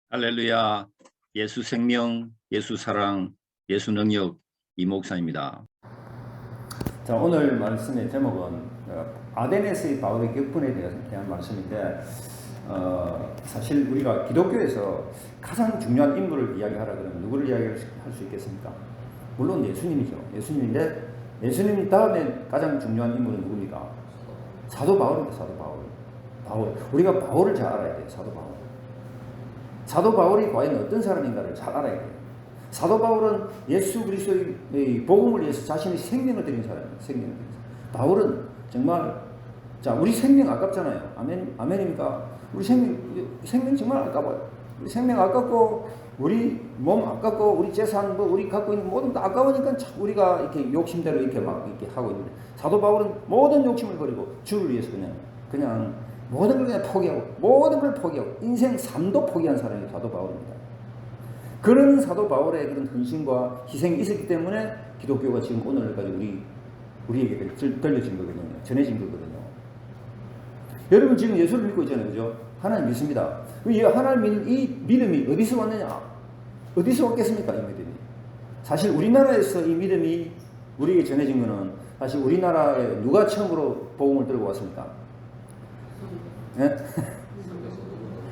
할렐루야. 예수 생명, 예수 사랑, 예수 능력 이목사입니다. 자, 오늘 말씀의 제목은 아데네스의 바울의 격분에 대한 말씀인데 사실 우리가 기독교에서 가장 중요한 인물을 이야기하라 그러면 누구를 이야기할 수 있겠습니까? 물론 예수님이죠. 예수님인데 예수님 다음에 가장 중요한 인물은 누굽니까? 사도 바울입니다. 사도 바울. 우리가 바울을 잘 알아야 돼요. 사도 바울. 사도 바울이 과연 어떤 사람인가를 잘 알아야 돼요. 사도 바울은 예수 그리스도의 복음을 위해서 자신의 생명을 드린 사람이에요. 생명을 드린 사람. 바울은 정말 우리 생명 아깝잖아요. 아멘입니까? 우리 생명 정말 아까워요. 우리 생명 아깝고 우리 몸 아깝고 우리 재산 우리 갖고 있는 모든 다 아까우니까 우리가 이렇게 욕심대로 이렇게 막 이렇게 하고 있는데 사도 바울은 모든 욕심을 버리고 주를 위해서 그냥 모든 걸 그냥 포기하고 모든 걸 포기하고 인생 삶도 포기한 사람이 사도 바울입니다. 그런 사도 바울의 그런 헌신과 희생이 있었기 때문에 기독교가 지금 오늘까지 우리에게 들려진 거거든요. 전해진 거거든요. 여러분 지금 예수를 믿고 있잖아요. 그죠? 하나님 믿습니다. 하나님 믿는 이 믿음이 어디서 왔느냐? 어디서 왔겠습니까? 이 믿음이. 사실 우리나라에서 이 믿음이 우리에게 전해진 거는 사실 우리나라에 누가 처음으로 복음을 들고 왔습니까? 네?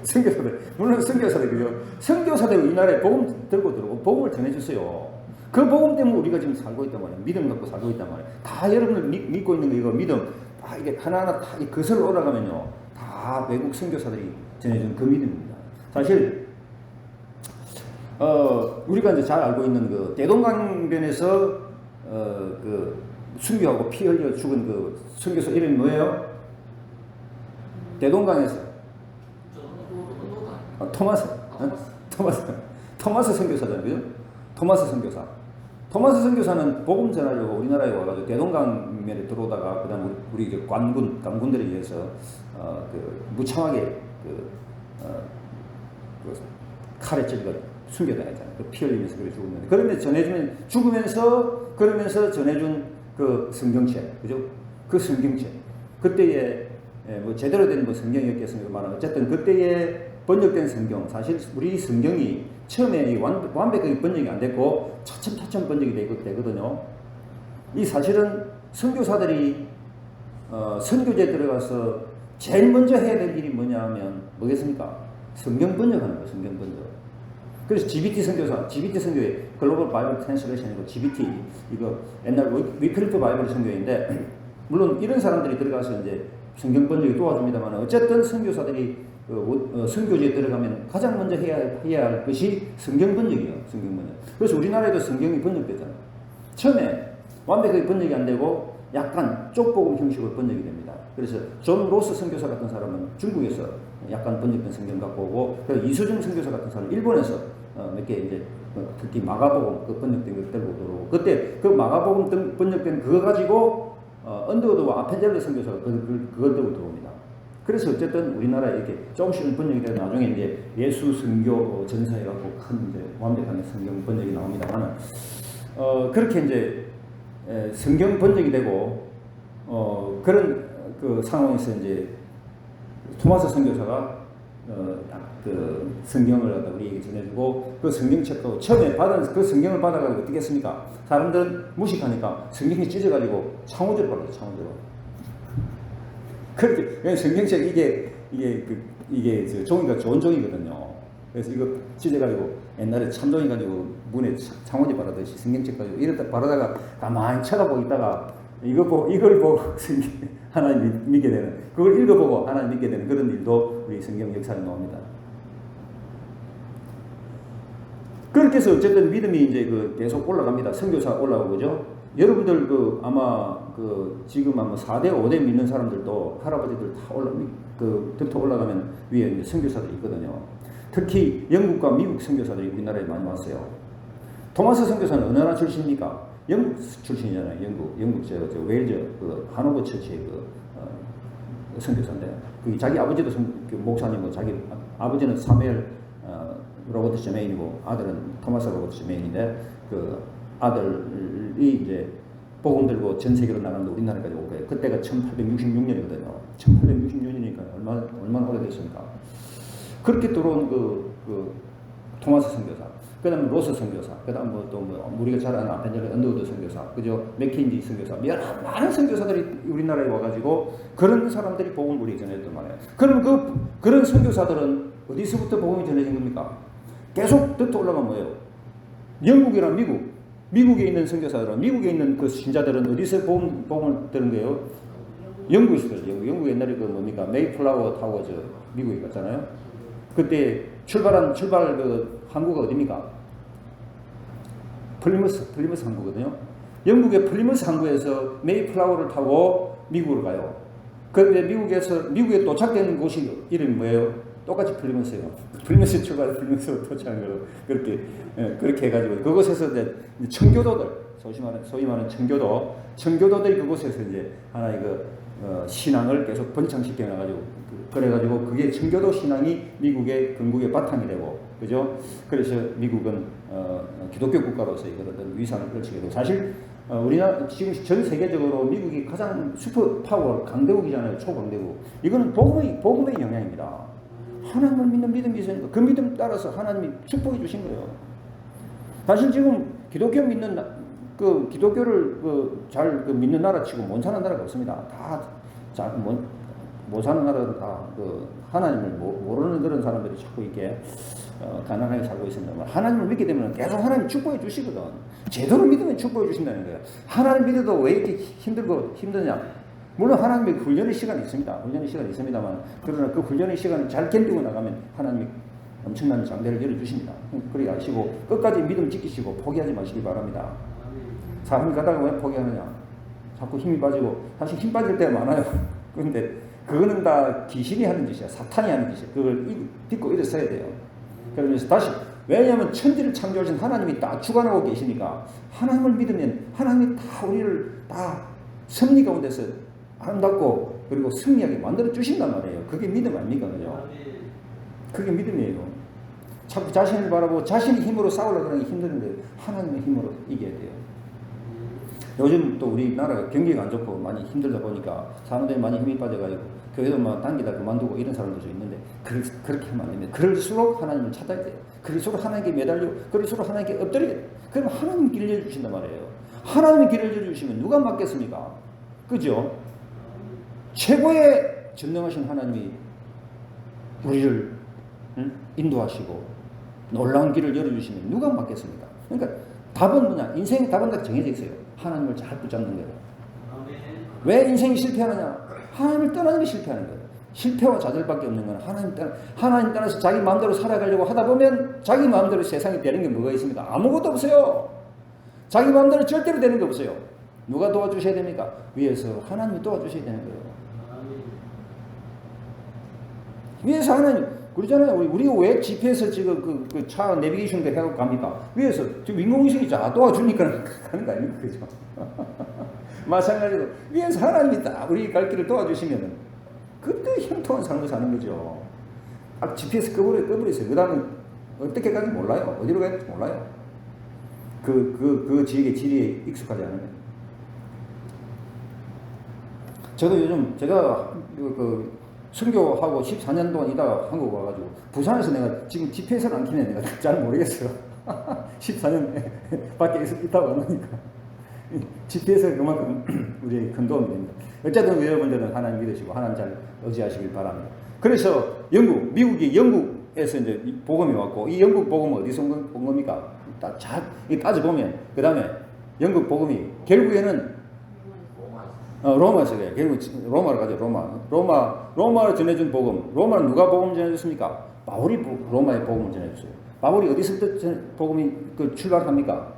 선교사들. 물론 선교사들, 그죠? 선교사들 우리나라에 복음 들고 복음을 전해줬어요. 그 복음 때문에 우리가 지금 살고 있단 말이에요. 믿음 갖고 살고 있단 말이에요. 다 여러분들 믿고 있는 거 이거 믿음. 다 이게 하나하나 다 거슬러 올라가면요. 다 외국 선교사들이 전해준 그 믿음입니다. 사실, 우리가 이제 잘 알고 있는 그 대동강변에서, 그 순교하고 피 흘려 죽은 그 선교사 이름이 뭐예요? 대동강에서. 토마스 선교사잖아요. 그죠? 토마스 선교사는 복음 전하려고 우리나라에 와가지고 대동강면에 들어오다가 그다음 우리 강군들에 의해서 무참하게 칼에 찔려 순교당했잖아요. 피 흘리면서 그래 죽었는데 그러면서 전해준 그 성경책, 그죠? 그 성경책 그때에 뭐 제대로 된 성경이었겠습니까만 어쨌든 그때에 번역된 성경, 사실 우리 성경이 처음에 완벽하게 번역이 안 됐고 차츰 번역이 되거든요. 이 사실은 선교사들이 선교지에 들어가서 제일 먼저 해야 될 일이 뭐냐면 뭐겠습니까? 성경 번역하는 거예요. 성경 번역. 그래서 GBT 선교의 글로벌 바이블 트랜스레이션이고 GBT 이거 옛날 위필리프 바이블 선교인데 물론 이런 사람들이 들어가서 이제 성경 번역이 도와줍니다만 어쨌든 선교사들이 선교지에 들어가면 가장 먼저 해야 할 것이 성경 번역이에요. 성경 번역. 그래서 우리나라에도 성경이 번역되잖아요. 처음에 완벽하게 번역이 안 되고 약간 쪽복음 형식으로 번역이 됩니다. 그래서 존 로스 선교사 같은 사람은 중국에서 약간 번역된 성경 갖고 오고, 그리고 이수정 선교사 같은 사람은 일본에서 몇 개 이제 특히 마가복음 그 번역된 걸 들고 들어오고, 그때 그 마가복음 번역된 그거 가지고 언더우드와 아펜젤러 선교사가 그걸 들고 들어옵니다. 그래서 어쨌든 우리나라에 이렇게 조금씩 번역이 되고 나중에 이제 예수 선교 전서해갖고 큰 이제 완벽한 성경 번역이 나옵니다만은 그렇게 이제 성경 번역이 되고 그런 그 상황에서 이제 토마스 선교사가 그 성경을 갖다 우리에게 전해주고 그 성경책도 처음에 받은 그 성경을 받아가지고 어떻게 했습니까? 사람들은 무식하니까 성경이 찢어가지고 창호지로 받았어요. 창호지로. 그렇게 성경책 이게 종이가 좋은 종이거든요. 그래서 이거 찢어가지고 옛날에 참종이 가지고 문에 창호지 바르듯이 성경책 가지고 이렇다 바르다가 가만히 쳐다보고 있다가 이걸 보고 하나님 믿게 되는, 그걸 읽어보고 하나님 믿게 되는 그런 일도 우리 성경 역사에 나옵니다. 그렇게 해서 어쨌든 믿음이 이제 계속 올라갑니다. 선교사 올라오고, 그죠? 여러분들 아마 지금 아마 4대, 5대 믿는 사람들도 할아버지들 다 들터 올라가면 위에 이제 선교사들이 있거든요. 특히 영국과 미국 선교사들이 우리나라에 많이 왔어요. 토마스 선교사는 어느 나라 출신입니까? 영국 출신이잖아요. 영국 웨일즈 하노버 처치의 선교사인데, 자기 아버지도 목사님이고, 자기 아버지는 사무엘 로버트 제메인이고 아들은 토마스 로버트 제메인인데, 그 아들이 이제 복음 들고 전 세계로 나가는데 우리나라까지 온 거예요. 그때가 1866년이거든요. 1866년이니까 얼마나 오래됐습니까? 그렇게 들어온 토마스 선교사, 그 다음에 로스 선교사, 그 다음 우리가 잘 아는 아펜젤의 언더우드 선교사, 그죠? 맥킨지 선교사, 많은 선교사들이 우리나라에 와가지고 그런 사람들이 복음을 우리에게 전해줬단 말이에요. 그럼 그런 선교사들은 어디서부터 복음이 전해진 겁니까? 계속 더 올라가면 뭐예요? 영국이랑 미국에 있는 선교사들은, 미국에 있는 그 신자들은 어디서 복음을 들은 거예요? 영국에서 들었죠. 영국 옛날에 메이플라워 타워 미국에 갔잖아요. 그때 출발 항구가 어디입니까? 플리머스 항구거든요. 영국의 플리머스 항구에서 메이플라워를 타고 미국으로 가요. 그런데 미국에 도착된 곳이 이름이 뭐예요? 똑같이 플리머스예요. 플리머스 출발해서 플리머스로 도착한 거로 그렇게 해가지고 그곳에서 이제 청교도들, 소위 말하는 청교도들이 그곳에서 이제 하나의 신앙을 계속 번창시켜 놔가지고 그래가지고 그게 청교도 신앙이 미국의 건국의 바탕이 되고, 그죠? 그래서 미국은 기독교 국가로서의 그런 위상을 걸치게 되고, 사실 우리나라 지금 전 세계적으로 미국이 가장 슈퍼 파워 강대국이잖아요. 초강대국. 이거는 복음의 영향입니다. 하나님을 믿는 믿음이 있으니까 그 믿음 따라서 하나님이 축복해 주신 거예요. 사실 지금 기독교 믿는 기독교를 잘 믿는 나라 치고 못 사는 나라가 없습니다. 못 사는 나라는 다 하나님을 모르는 그런 사람들이 자꾸 이렇게 가난하게 살고 있습니다. 하나님을 믿게 되면 계속 하나님 축복해 주시거든. 제대로 믿으면 축복해 주신다는 거예요. 하나님 믿어도 왜 이렇게 힘드냐? 물론 하나님의 훈련의 시간이 있습니다. 훈련의 시간이 있습니다만, 그러나 그 훈련의 시간을 잘 견디고 나가면 하나님이 엄청난 장대를 열어주십니다. 그리 아시고 끝까지 믿음 지키시고 포기하지 마시기 바랍니다. 사람이 가다가 왜 포기하느냐? 자꾸 힘이 빠지고, 사실 힘 빠질 때가 많아요. 그런데 그거는 다 귀신이 하는 짓이야. 사탄이 하는 짓이야. 그걸 딛고 일어서야 돼요. 그러면서 다시, 왜냐하면 천지를 창조하신 하나님이 딱 주관하고 계시니까 하나님을 믿으면 하나님이 다 우리를 다 섭리 가운데서 아름답고 그리고 승리하게 만들어 주신단 말이에요. 그게 믿음 아닙니까? 그죠? 그게 믿음이에요. 자꾸 자신을 바라보고 자신의 힘으로 싸우려고 하는 게 힘드는데 하나님의 힘으로 이겨야 돼요. 요즘 또 우리나라가 경기가 안 좋고 많이 힘들다 보니까 사람들이 많이 힘이 빠져가지고 교회도 막 당기다 그만두고 이런 사람도 좀 있는데 그렇게 하면 안 됩니다. 그럴수록 하나님을 찾아야 돼요. 그럴수록 하나님께 매달리고 그럴수록 하나님께 엎드려야 돼요. 그럼 하나님 길을 열어주신단 말이에요. 하나님의 길을 열어주시면 누가 막겠습니까? 그죠? 최고의 전능하신 하나님이 우리를 인도하시고 놀라운 길을 열어주시면 누가 막겠습니까? 그러니까 답은 뭐냐? 인생의 답은 다 정해져 있어요. 하나님을 잘 붙잡는 거예요. 왜 인생이 실패하느냐? 하나님을 떠나는 게 실패하는 거예요. 실패와 좌절밖에 없는 건 하나님 떠나서 자기 마음대로 살아가려고 하다 보면 자기 마음대로 세상에 되는 게 뭐가 있습니까? 아무것도 없어요. 자기 마음대로 절대로 되는 게 없어요. 누가 도와주셔야 됩니까? 위에서 하나님이 도와주셔야 되는 거예요. 위에서 하나님, 그러잖아요. 우리가 왜 GPS에서 지금 그 차 내비게이션도 해갖고 갑니까? 위에서 지금 인공위성이 자 도와주니까 가는 거 아닙니까? 그죠? 마찬가지로 위에서 하나님이 딱 우리 갈 길을 도와주시면은 그때 형통한 삶을 사는 거죠. GPS 꺼버렸어요. 그 다음에 어떻게 가는지 몰라요. 어디로 가야 될지 몰라요. 그 지역의 지리에 익숙하지 않으면. 저도 요즘 제가 선교하고 14년 동안 있다가 한국 와가지고 부산에서 내가 지금 GPS를 안 키네. 내가 잘 모르겠어요. 14년 밖에 있다 와놓으니까 GPS가 그만큼 우리에게 큰 도움이 됩니다. 어쨌든 여러분들은 하나님 믿으시고 하나님 잘 의지하시길 바랍니다. 그래서 미국이 영국에서 이제 복음이 왔고, 이 영국 복음은 어디서 온 겁니까? 잘 따져보면, 그 다음에 영국 복음이 결국에는 로마에서 그래요. 결국 로마로 가죠. 로마로 전해준 복음. 로마는 누가 복음 전해줬습니까? 바울이 로마에 복음을 전해줬어요. 바울이 어디서부터 복음이 출발합니까?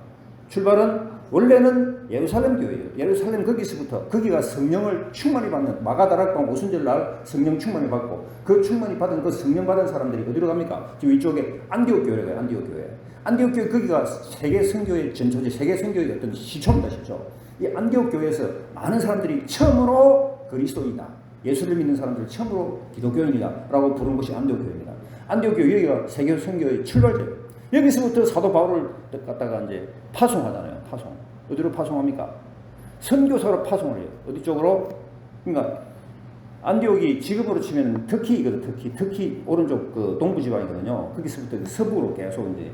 출발은 원래는 예루살렘 교회예요. 예루살렘 거기서부터, 거기가 성령을 충만히 받는 마가다락방 오순절 날 성령 충만히 받고, 그 충만히 받은 그 성령 받은 사람들이 어디로 갑니까? 지금 위쪽에 안디옥 교회가 가요. 안디옥 교회. 안디옥 교회, 거기가 세계 선교의 전초지, 세계 선교의 어떤 시초입니다. 시초. 이 안디옥 교회에서 많은 사람들이 처음으로 그리스도인이다, 예수를 믿는 사람들 처음으로 기독교인이다 라고 부른 것이 안디옥 교회입니다. 안디옥 교회, 여기가 세계 선교의 출발점이에요. 여기서부터 사도 바울을 갖다가 이제 파송하잖아요. 어디로 파송합니까? 선교사로 파송을 해요. 어디 쪽으로? 그러니까 안디옥이 지금으로 치면 터키거든, 터키 오른쪽 그 동부 지방이거든요. 거기서부터 서부로 계속 이제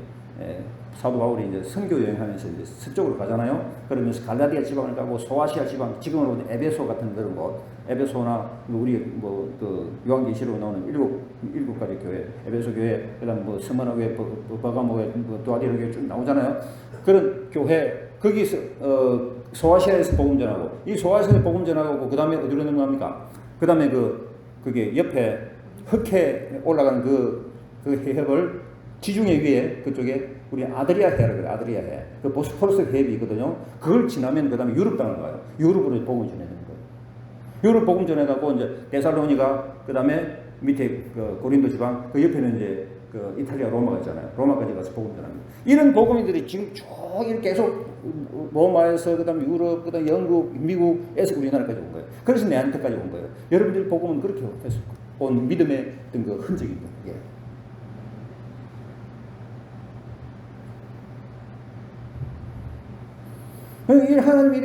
사도 바울이 이제 선교 여행하면서 이제 서쪽으로 가잖아요. 그러면서 갈라디아 지방을 가고 소아시아 지방, 지금으로 에베소 같은 그런 곳, 에베소나 우리 뭐 그 요한계시로 나오는 일곱 가지 교회, 에베소 교회, 그다음 뭐 스마나 교회, 버가모 교회, 두아디라 교회 쭉 나오잖아요. 그런 교회 거기서 소아시아에서 복음 전하고, 이 소아시아에서 복음 전하고 그다음에 어디로 넘어갑니까? 그다음에 그게 옆에 흑해 올라가는 그 해협을 지중해 위에 그쪽에 우리 아드리아 해라고 그래. 아드리아 해. 그 보스포러스 해협이 있거든요. 그걸 지나면 그다음에 유럽 땅을 가요. 유럽으로 복음 전해야 되는 거예요. 유럽 복음 전해가고 이제 데살로니가, 그다음에 밑에 그 고린도 지방, 그 옆에는 이제 그 이탈리아 로마가 있잖아요. 로마까지 가서 복음 전합니다. 이런 복음이들이 지금 쭉 이렇게 계속 로마에서 그다음에 유럽, 그다음에 영국, 미국에서 우리나라까지 온 거예요. 그래서 내한테까지 온 거예요. 여러분들 복음은 그렇게 해서 온 믿음의 어떤 그 흔적입니다. 예. 하나님이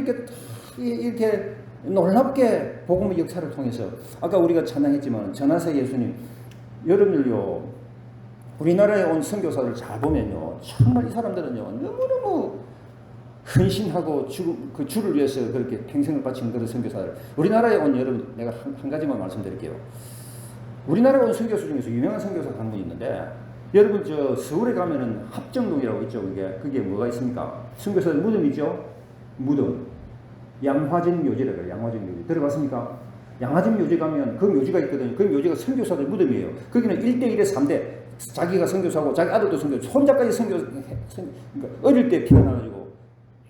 이렇게 놀랍게 복음의 역사를 통해서, 아까 우리가 찬양했지만 전하세 예수님, 여러분들요, 우리나라에 온 선교사들 잘 보면요, 정말 이 사람들은요 너무너무 헌신하고 그 주를 위해서 그렇게 평생을 바친 그런 선교사들, 우리나라에 온 여러분, 내가 한 가지만 말씀드릴게요. 우리나라에 온 선교사 중에서 유명한 선교사 한 분 있는데, 여러분 저 서울에 가면은 합정동이라고 있죠. 그게 뭐가 있습니까? 선교사들 무덤 있죠. 무덤. 양화진 묘지라고 해요. 양화진 묘지. 들어봤습니까? 양화진 묘지 가면 그 묘지가 있거든요. 그 묘지가 선교사들 무덤이에요. 거기는 1대1에 3대. 자기가 선교사고 자기 아들도 선교, 손자까지 그러니까 어릴 때 피가 나가지고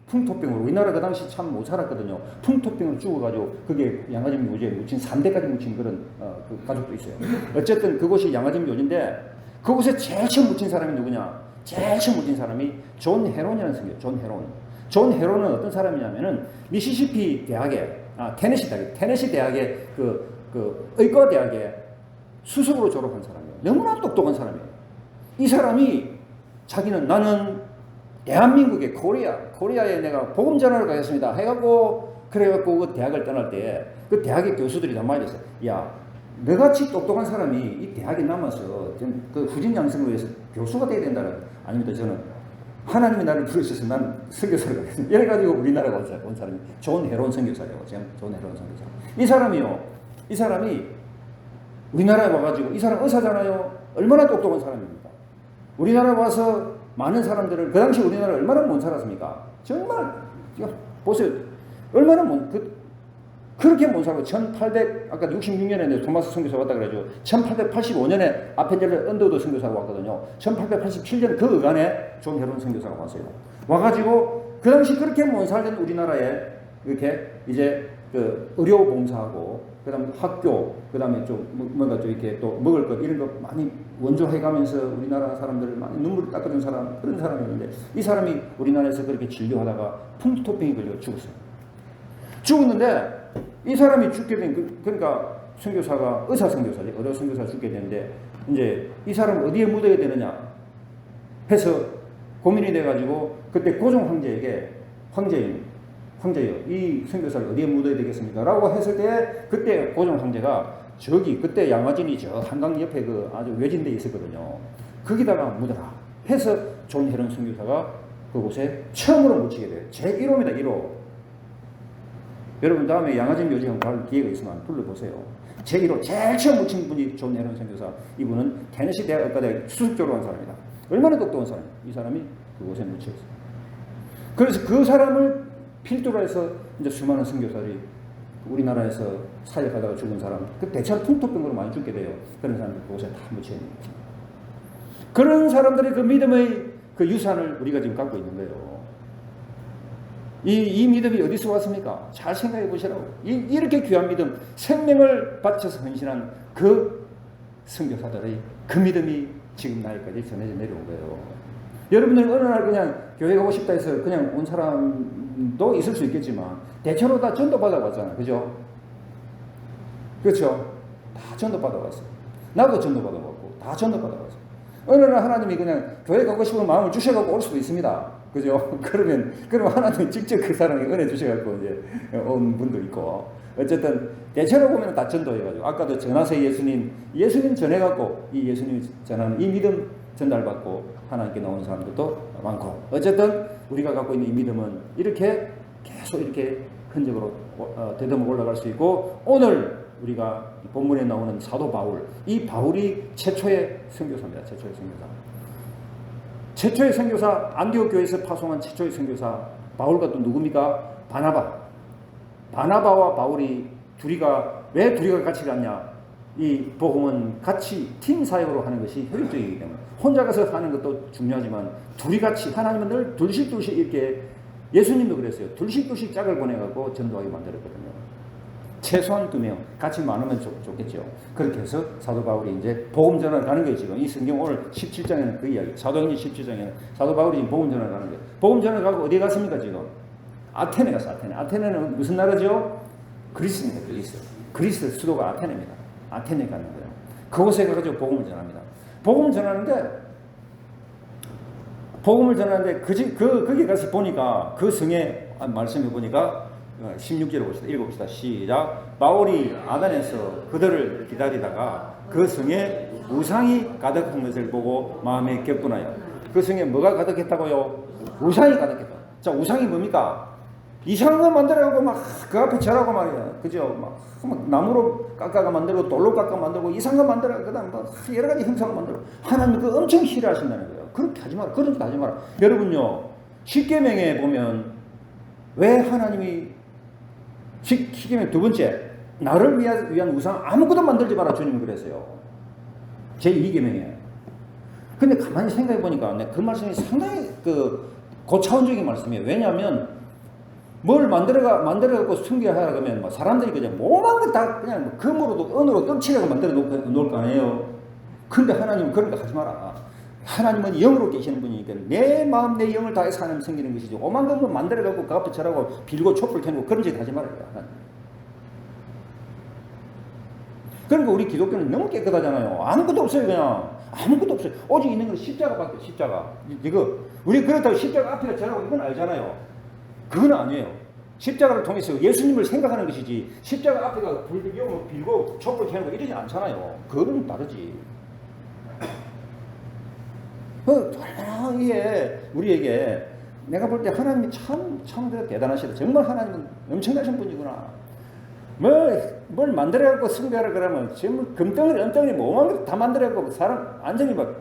풍토병으로, 우리나라 그 당시 참 못 살았거든요. 풍토병으로 죽어가지고 그게 양화진 묘지에 묻힌 3대까지 묻힌 그런 그 가족도 있어요. 어쨌든 그곳이 양화진 묘지인데, 그곳에 제일 처음 묻힌 사람이 누구냐? 제일 처음 묻힌 사람이 존 헤론이라는 사람이에요. 존 헤론. 존 헤론은 어떤 사람이냐면은 미시시피 대학에, 테네시 대학에 그 의과 대학에 수석으로 졸업한 사람이에요. 너무나 똑똑한 사람이에요. 이 사람이 자기는 나는 대한민국의 코리아에 내가 복음 전하러 가겠습니다 해갖고, 그래갖고 그 대학을 떠날 때 그 대학의 교수들이 다 말했어요. 야, 너같이 똑똑한 사람이 이 대학에 남아서 그 후진 양성을 위해서 교수가 돼야 된다는, 아닙니다. 저는 하나님이 나를 부르셔서 나는 선교사를 가겠습니다. 이래가지고 우리나라가 온 사람이 존 헤론 선교사예요. 존 헤론 선교사. 이 사람이 우리나라에 와가지고, 이 사람 의사잖아요. 얼마나 똑똑한 사람입니까? 우리나라에 와서 많은 사람들을, 그 당시 우리나라 얼마나 못 살았습니까? 정말 보세요. 얼마나 그렇게 못 살고, 아까 66년에 토마스 선교사 왔다 그러죠. 1885년에 아펜젤러 언더우드 선교사가 왔거든요. 1887년 그 어간에 존 헤론 선교사가 왔어요. 와가지고 그 당시 그렇게 못 살던 우리나라에 이렇게 이제 그 의료 봉사하고, 그 다음에 학교, 그 다음에 좀 뭔가 좀 이렇게 또 먹을 것 이런 거 많이 원조해 가면서 우리나라 사람들을 많이 눈물을 닦아준 사람, 그런 사람이었는데, 이 사람이 우리나라에서 그렇게 진료하다가 풍토병이 걸려 죽었어요. 죽었는데 이 사람이 죽게 된, 그러니까 선교사가, 의사 선교사지, 의료 선교사가 죽게 되는데, 이제 이 사람을 어디에 묻어야 되느냐 해서 고민이 돼가지고, 그때 고종 황제에게, 황제요, 이 선교사를 어디에 묻어야 되겠습니까? 라고 했을 때, 그때 고종 황제가 그때 양화진이 저 한강 옆에 그 아주 외진 데 있었거든요. 거기다가 묻어라 해서 존 헤런 선교사가 그곳에 처음으로 묻히게 돼요. 제1호입니다, 1호. 여러분 다음에 양화진 묘지 한번 갈 기회가 있으면 둘러보세요. 제1호, 제일 처음 묻힌 분이 존 헤런 선교사. 이분은 테네시 대학 의과대학 수석조로 한 사람이다. 얼마나 똑똑한 사람이에요. 이 사람이 그곳에 묻혀있어요. 그래서 그 사람을 필두로 해서 이제 수많은 선교사들이 우리나라에서 사역하다가 죽은 사람, 그 대체로 풍토병으로 많이 죽게 돼요. 그런 사람들 그곳에 다 묻혀있는 거죠. 그런 사람들의 그 믿음의 그 유산을 우리가 지금 갖고 있는 거예요. 이 믿음이 어디서 왔습니까? 잘 생각해 보시라고. 이렇게 귀한 믿음, 생명을 바쳐서 헌신한 그 선교사들의 그 믿음이 지금 나이까지 전해져 내려온 거예요. 여러분들은 어느 날 그냥 교회 가고 싶다 해서 그냥 온 사람도 있을 수 있겠지만, 대체로 다 전도 받아왔잖아요. 그죠? 그렇죠? 다 전도 받아왔어요. 나도 전도 받아왔고, 다 전도 받아왔어요. 어느 날 하나님이 그냥 교회 가고 싶은 마음을 주셔갖고 올 수도 있습니다. 그죠? 그러면 하나님이 직접 그 사람에게 은혜 주셔갖고 이제 온 분도 있고, 어쨌든 대체로 보면 다 전도해가지고 아까도 전하서 예수님 전해갖고 이 예수님이 전하는 이 믿음 전달받고 하나님께 나오는 사람들도 많고 어쨌든 우리가 갖고 있는 이 믿음은 이렇게 계속 이렇게 흔적으로 되듬어 올라갈 수 있고 오늘 우리가 본문에 나오는 사도 바울 이 바울이 최초의 선교사입니다. 최초의 선교사 안디옥 교회에서 파송한 최초의 선교사 바울과 또 누굽니까? 바나바와 바울이 왜 둘이가 같이 갔냐? 이 복음은 같이 팀 사역으로 하는 것이 효율적이기 때문에 혼자 가서 하는 것도 중요하지만 둘이 같이 하나님은 늘 둘씩 이렇게 예수님도 그랬어요. 둘씩 짝을 보내갖고 전도하게 만들었거든요. 최소한 2명 같이 많으면 좋겠죠. 그렇게 해서 사도 바울이 이제 복음 전환을 가는 거예요. 지금 이 성경 오늘 17장에는 그 이야기 사도행전 17장에는 사도 바울이 지금 복음 전환을 가는 거예요. 복음 전환을 가고 어디에 갔습니까 지금? 아테네 갔어. 아테네는 무슨 나라죠? 그리스입니다. 그리스 수도가 아테네입니다. 아테네에 가는 거예요. 그곳에 가서 복음을 전합니다. 복음을 전하는데 거기 가서 보니까 그 성에 말씀해 보니까 16절을 봅시다. 읽어봅시다. 시작. 바울이 아단에서 그들을 기다리다가 그 성에 우상이 가득한 것을 보고 마음에 격분하여 그 성에 뭐가 가득했다고요? 우상이 가득했다. 자, 우상이 뭡니까? 이상한 거 만들어가고 막 그 앞에 절하고 말이야. 그죠? 막 나무로 깎아가 만들고 돌로 깎아 만들고 이상한 거 만들어 그다음 뭐 여러 가지 형상을 만들고 하나님 그 엄청 싫어하신다는 거예요. 그렇게 하지 마라. 그런 짓 하지 마라. 여러분요. 십계명에 보면 왜 하나님이 십계명 두 번째 나를 위한 우상 아무것도 만들지 마라 주님이 그랬어요. 제2계명이에요. 근데 가만히 생각해 보니까 그 말씀이 상당히 고차원적인 말씀이에요. 왜냐하면 뭘 만들어갖고 숨겨하라 그러면 뭐 사람들이 그냥 뭐만 거 다 그냥 뭐 금으로도 은으로 끔찍하게 만들어 놓을 거 아니에요. 근데 하나님은 그런 거 하지 마라. 하나님은 영으로 계시는 분이니까 내 마음 내 영을 다해서 하나님 섬기는 것이지 오만 거 만들어갖고 그 앞에 절하고 빌고 촛불 켜고 그런 짓 하지 말아요. 그러니까 우리 기독교는 너무 깨끗하잖아요. 아무것도 없어요. 그냥 아무것도 없어요. 오직 있는 건 십자가밖에. 십자가 이거 우리 그렇다고 십자가 앞에 절하고 이건 알잖아요. 그건 아니에요. 십자가를 통해서 예수님을 생각하는 것이지 십자가 앞에가 빌고 촛불 켜는 거 이러지 않잖아요. 그거는 다르지. 이게 우리에게 내가 볼 때 하나님이 참 대단하시다. 정말 하나님은 엄청나신 분이구나. 뭘 만들어갖고 숭배하라 그러면 지금 금덩어리 은덩어리 뭐만 거 다 만들어갖고 사람 완전히 막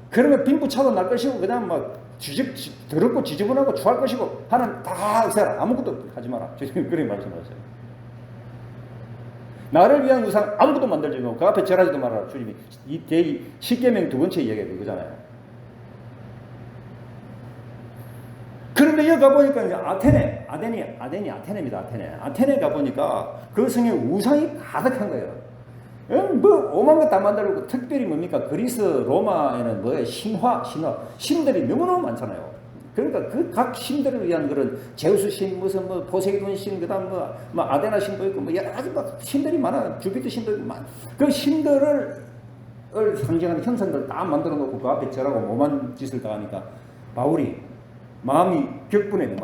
그러면 빈부 차고 날 것이고 그다음 막 더럽고 지저분하고 추할 것이고 하나님 다 없애라. 아무것도 하지 마라. 주님이 그렇게 말씀하세요. 나를 위한 우상 아무것도 만들지 말고 그 앞에 절하지도 말아라. 주님이 이 십계명 두 번째 이야기가 그거잖아요. 그런데 여기 가보니까 아테네입니다. 아테네 가보니까 그 성에 우상이 가득한 거예요. 뭐 오만 거 다 만들고 특별히 뭡니까? 그리스 로마에는 뭐예요? 신들이 너무너무 많잖아요. 그러니까 그 각 신들을 위한 그런 제우스 신, 무슨 뭐 포세이돈 신, 그다음 뭐 아데나 신도 있고 뭐 여러 가지 막 신들이 많아. 주피터 신도 있고 그 신들을 상징하는 형상들 다 만들어 놓고 그 앞에 절하고 뭐만 짓을 다 하니까 바울이 마음이 격분해요.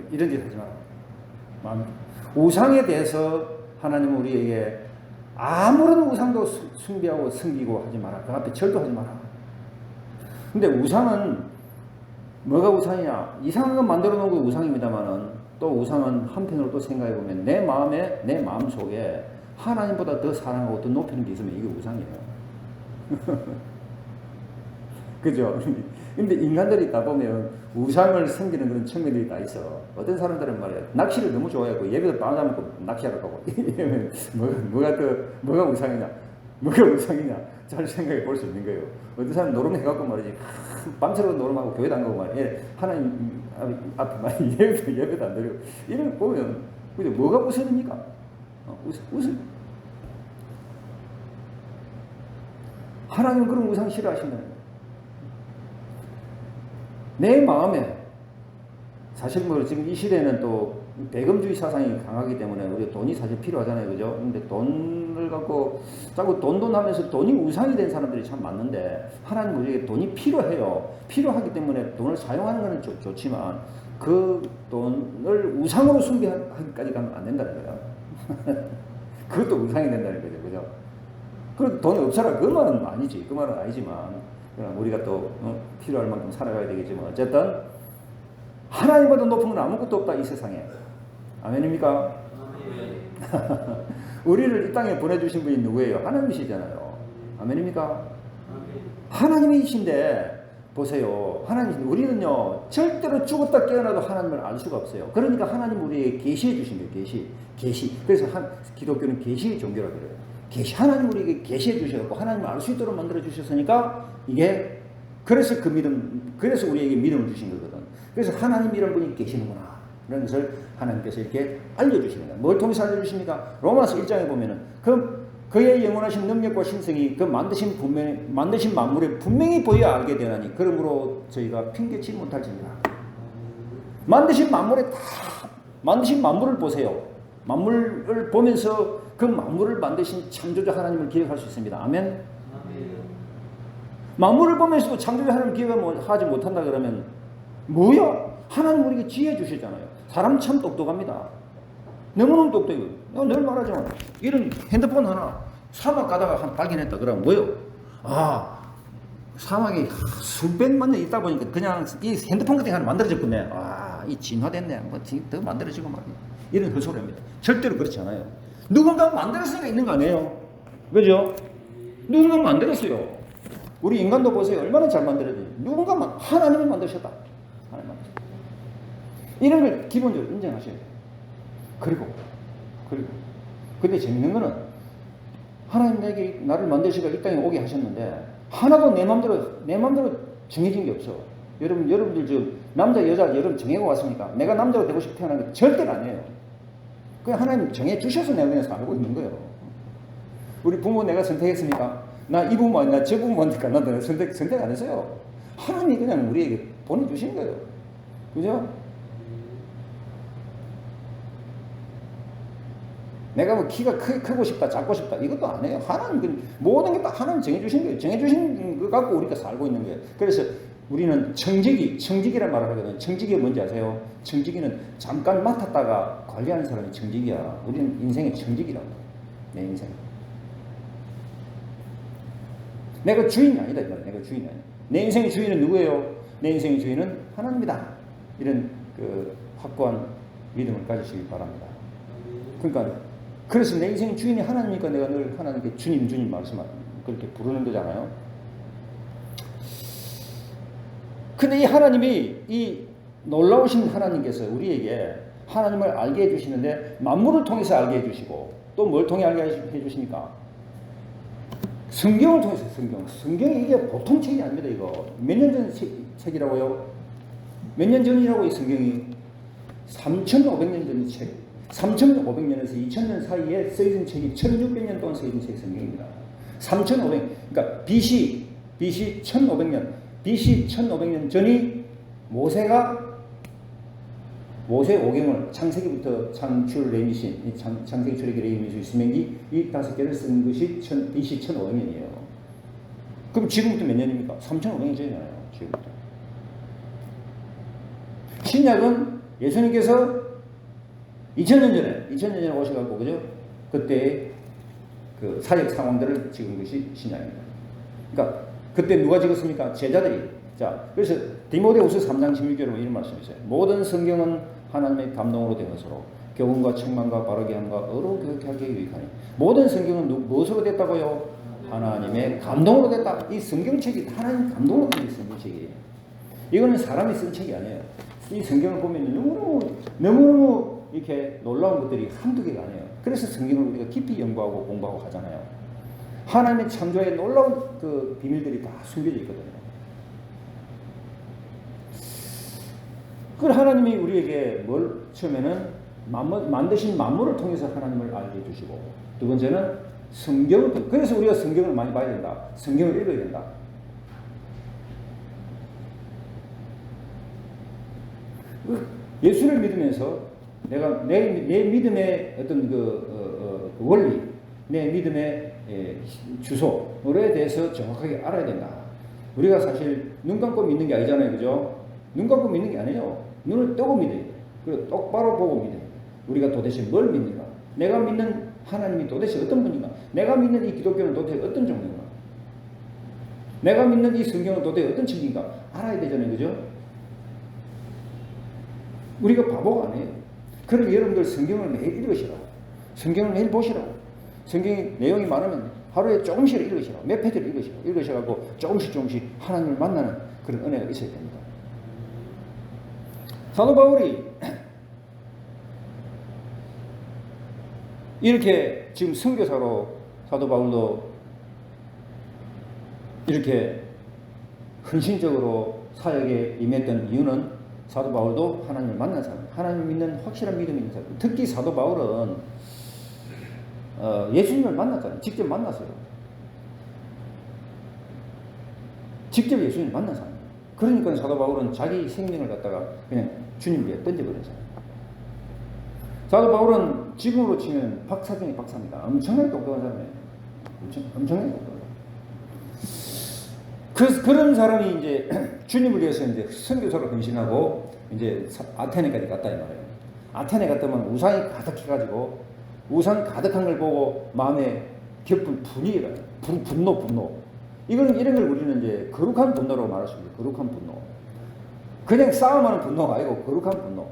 이런 짓 하지 마라. 우상에 대해서 하나님은 우리에게 아무런 우상도 숭배하고 섬기고 하지 마라. 그 앞에 절도 하지 마라. 근데 우상은 뭐가 우상이냐? 이상한 거 만들어 놓은 거 우상입니다만은 또 우상은 한편으로 또 생각해 보면 내 마음 속에 하나님보다 더 사랑하고 더 높이는 게 있으면 이게 우상이에요. 그죠? 근데 인간들이 있다 보면 우상을 섬기는 그런 측면들이 다 있어. 어떤 사람들은 말이야 낚시를 너무 좋아하고 예배도 빠져먹고 낚시하러 가고 이러면 뭐가 우상이냐? 잘 생각해 볼 수 있는 거예요. 어떤 사람 노름해갖고 말이지 밤새도록 노름하고 교회도 안 가고 말이야 하나님 앞에 많이 예배도 안 드리고 이런 거 보면 근데 뭐가 우선입니까? 우선 하나님은 그런 우상 싫어하신다는 거예요. 내 마음에 사실 뭐 지금 이 시대는 또 배금주의 사상이 강하기 때문에 우리가 돈이 사실 필요하잖아요. 그죠? 근데 돈을 갖고 자꾸 돈 하면서 돈이 우상이 된 사람들이 참 많는데 하나님 우리에게 돈이 필요해요. 필요하기 때문에 돈을 사용하는 것은 좋지만 그 돈을 우상으로 숭배하기까지 가면 안 된다는 거예요. 그것도 우상이 된다는 거죠. 그죠? 그 돈이 없어라. 그 말은 아니지. 그 말은 아니지만, 그럼 우리가 또 필요할 만큼 살아가야 되겠지만, 어쨌든, 하나님보다 높은 건 아무것도 없다, 이 세상에. 아멘입니까? 우리를 이 땅에 보내주신 분이 누구예요? 하나님이시잖아요. 아멘입니까? 하나님이신데, 보세요. 하나님, 우리는요, 절대로 죽었다 깨어나도 하나님을 알 수가 없어요. 그러니까 하나님 우리에게 계시해 주신 거예요. 계시. 그래서 기독교는 계시의 종교라고 그래요. 하나님 우리에게 계시해 주셔서 하나님을 알 수 있도록 만들어 주셨으니까 이게 그래서 그 믿음, 그래서 우리에게 믿음을 주신 거거든. 그래서 하나님이라는 분이 계시는구나. 이런 것을 하나님께서 이렇게 알려주시는 거예요. 뭘 통해서 알려주십니까? 로마서 1장에 보면은 그의 영원하신 능력과 신성이 그 만드신 만물에 분명히 보여 알게 되나니 그러므로 저희가 핑계치 못할지니라. 만드신 만물을 보세요. 만물을 보면서 그 만물을 만드신 창조자 하나님을 기억할 수 있습니다. 아멘. 만물을 보면서도 창조자 하나님을 기억하지 못한다 그러면 뭐야? 하나님 우리에게 지혜 주시잖아요. 사람 참 똑똑합니다. 너무너무 똑똑해요. 늘 말하지만 이런 핸드폰 하나 사막 가다가 발견했다 그러면 뭐요? 사막에 수백만 년 있다 보니까 그냥 이 핸드폰 같은 거 하나 만들어졌군요. 이 진화됐네. 더 만들어지고 말이야. 이런 헛소리입니다. 절대로 그렇지 않아요. 누군가 만들었으니까 있는 거 아니에요. 그죠? 누군가 만들었어요. 우리 인간도 보세요. 얼마나 잘 만들어져요. 하나님이 만드셨다. 하나님 만드셨다. 이런 걸 기본적으로 인정하셔야 돼요. 그리고 근데 재밌는 거는 하나님 나를 만드시고 이 땅에 오게 하셨는데 하나도 내 마음대로 정해진 게 없어. 여러분들 지금 남자 여자 여러분 정해고 왔습니까? 내가 남자가 되고 싶어 태어난 게 절대로 아니에요. 그냥 하나님 정해 주셔서 내가 그냥 살고 있는 거예요. 우리 부모 내가 선택했습니까? 나 이 부모 아니야 저 부모 아니까 나도 선택 안 했어요. 하나님이 그냥 우리에게 보내주신 거예요. 그죠? 내가 뭐 키가 크고 싶다, 작고 싶다, 이것도 안 해요. 하나님, 모든 게 다 하나님 정해주신 거예요. 정해주신 거 갖고 우리가 살고 있는 거예요. 그래서 우리는 청지기란 말을 하거든요. 청지기가 뭔지 아세요? 청지기는 잠깐 맡았다가 관리하는 사람이 청지기야. 우리는 인생의 청지기라고. 내 인생. 내가 주인이 아니다. 내가 주인이 아니다. 내 인생의 주인은 누구예요? 내 인생의 주인은 하나님이다. 이런 확고한 믿음을 가지시기 바랍니다. 그러니까 그래서 내 인생의 주인이 하나님이니까 내가 늘 하나님께 주님 말씀을 그렇게 부르는 거잖아요. 근데 이 하나님이 이 놀라우신 하나님께서 우리에게 하나님을 알게 해주시는데 만물을 통해서 알게 해주시고 또 뭘 통해 알게 해주십니까? 성경을 통해서 성경이 이게 보통 책이 아닙니다. 이거 몇 년 전 책이라고요? 몇 년 전이라고 이 성경이 3,500년 전 책. 3,500년에서 2,000년 사이에 쓰여진 책이 1,600년 동안 쓰여진 책이 성경입니다. 3,500, 그러니까 BC 1,500년, BC 1,500년 전이 모세 오경을 창세기부터 창출 레미신, 창세기 출애기 레미신 신명기 이 5개를 쓴 것이 BC 1,500년이에요. 그럼 지금부터 몇 년입니까? 3,500년 전이잖아요. 지금부터. 신약은 예수님께서 2000년 전에 오셔갖고, 그죠? 그때 그 사역 상황들을 찍은 것이 신약입니다. 그러니까, 그때 누가 찍었습니까? 제자들이. 자, 그래서 디모데후서 3장 16절에 이런 말씀이 있어요. 모든 성경은 하나님의 감동으로 된 것으로 교훈과 책망과 바르게 함과 어로 교육하게 유익하니. 모든 성경은 무엇으로 됐다고요? 하나님의 감동으로 됐다. 이 성경책이 하나님 감동으로 된 성경책이에요. 이거는 사람이 쓴 책이 아니에요. 이 성경을 보면 너무너무 이렇게 놀라운 것들이 한두 개가 아니에요. 그래서 성경을 우리가 깊이 연구하고 공부하고 하잖아요. 하나님의 창조의 놀라운 그 비밀들이 다 숨겨져 있거든요. 그 하나님이 우리에게 처음에는 만드신 만물을 통해서 하나님을 알게 해주시고, 두 번째는 성경을 통해서, 그래서 우리가 성경을 많이 봐야 된다. 성경을 읽어야 된다. 예수를 믿으면서 내가 내 믿음의 어떤 원리, 내 믿음의 주소에 대해서 정확하게 알아야 된다. 우리가 사실 눈 감고 믿는 게 아니잖아요. 그죠? 눈 감고 믿는 게 아니에요. 눈을 뜨고 믿어야 돼. 그리고 똑바로 보고 믿어야 돼. 우리가 도대체 뭘 믿는가? 내가 믿는 하나님이 도대체 어떤 분인가? 내가 믿는 이 기독교는 도대체 어떤 종교인가? 내가 믿는 이 성경은 도대체 어떤 책인가? 알아야 되잖아요. 그죠? 우리가 바보가 아니에요. 그럼 여러분들 성경을 매일 읽으시라고. 성경을 매일 보시라고. 성경의 내용이 많으면 하루에 조금씩 읽으시라고. 몇 페이지를 읽으시라고. 읽으셔가지고 조금씩 하나님을 만나는 그런 은혜가 있어야 됩니다. 사도 바울이 이렇게 지금 선교사로 사도 바울도 이렇게 헌신적으로 사역에 임했던 이유는 사도 바울도 하나님을 만난 사람, 하나님을 믿는 확실한 믿음이 있는 사람. 특히 사도 바울은 예수님을 만났잖아요. 직접 만났어요. 직접 예수님을 만난 사람. 그러니까 사도 바울은 자기 생명을 갖다가 그냥 주님 위에 던져버린 사람. 사도 바울은 지금으로 치면 박사 중에 박사입니다. 엄청나게 똑똑한 사람이에요. 엄청나게 똑똑한 사람. 그런 사람이 이제 주님을 위해서 이제 선교사로 헌신하고 이제 아테네까지 갔다 이 말이에요. 아테네 갔다면 우상이 가득해가지고 우상 가득한 걸 보고 마음에 겹은 분위기가 분노. 이런 걸 우리는 이제 거룩한 분노라고 말할 수 있습니다. 거룩한 분노. 그냥 싸움하는 분노가 아니고 거룩한 분노.